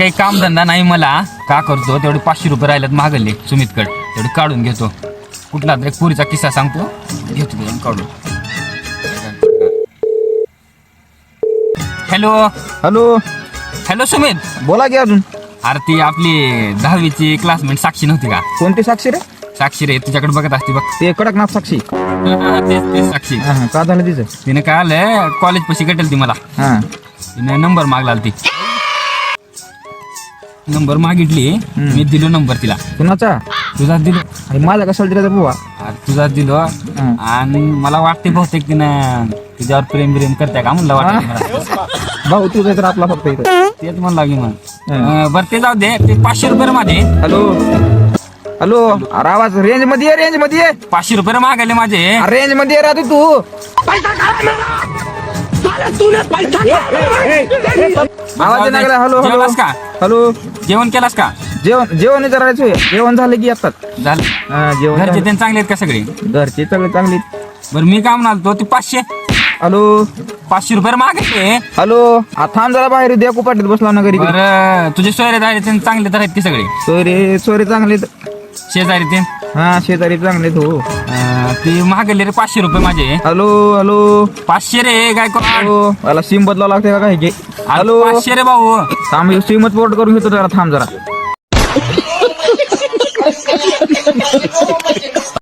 काही काम धंदा नाही मला. का करतो तेवढे 500 रुपये राहिलेत मागले सुमितकडे, तेवढे काढून घेतो. कुठला तरी पुरीचा किस्सा सांगतो, घेतो घेऊन काढून. Hello hello hello Sumit. बोला की अजून. अरे ती आपली 10वीची क्लासमेट साक्षी नव्हती का? कोणती साक्षी रे? साक्षी रे, तुझ्याकडे बघत असते बघ. ते कडकनाथ साक्षी. तेच साक्षी. का झालं तिचं? तिने काय आलं, कॉलेज पशी कटेल ती मला. हा तिने नंबर मागला ती. नंबर मागितली, मी दिलो नंबर तिला. कुणाचा? तुझा दिलो. आणि माझा कशाला दिला बुवा? अरे तुझा दिलो. आणि मला वाटते बहुतेक तिनं तुझ्यावर प्रेम बिरेम करते का म्हणलं वाटतं मला. भाऊ तुझं तर आपला फक्त इथं. तेच म्हणला की मग. बरं ते जाऊ दे, ते 500 रुपये माझे. Hello hello. अरे आवाज रेंज मध्ये ये, रेंज मध्ये ये. 500 रुपये मागायले माझे. रेंज मध्ये ये राहतो तू. आवाज येणार का? हॅलो हॅलो जेवलास का? हॅलो. जेवण केलास का? जेवण करायचं. जेवण झालं की येतात. झालं. जेवण घरचे झालं. ते चांगले आहेत का सगळे? घरचे सगळे चांगली. बरं मी काय म्हणालो, ते 500 हॅलो 500 रुपये मागायचे. हॅलो. थांब जरा बाहेर द्या कुपाटीत बसला ना घरी. बरं तुझे सोयरे दारे ते चांगले तर आहेत की सगळे? सोयरे चांगले. शेजारी ते हा शेजारी चांगले हो. ते महागले रे 500 रुपये माझे. Hello hello. 500 रे काय करू? हॅलो. मला सिम बदलावं लागते का काय घे? हॅलो 500 रे भाऊ. थांब सिमच पोर्ट करून घेतो जरा. थांब जरा.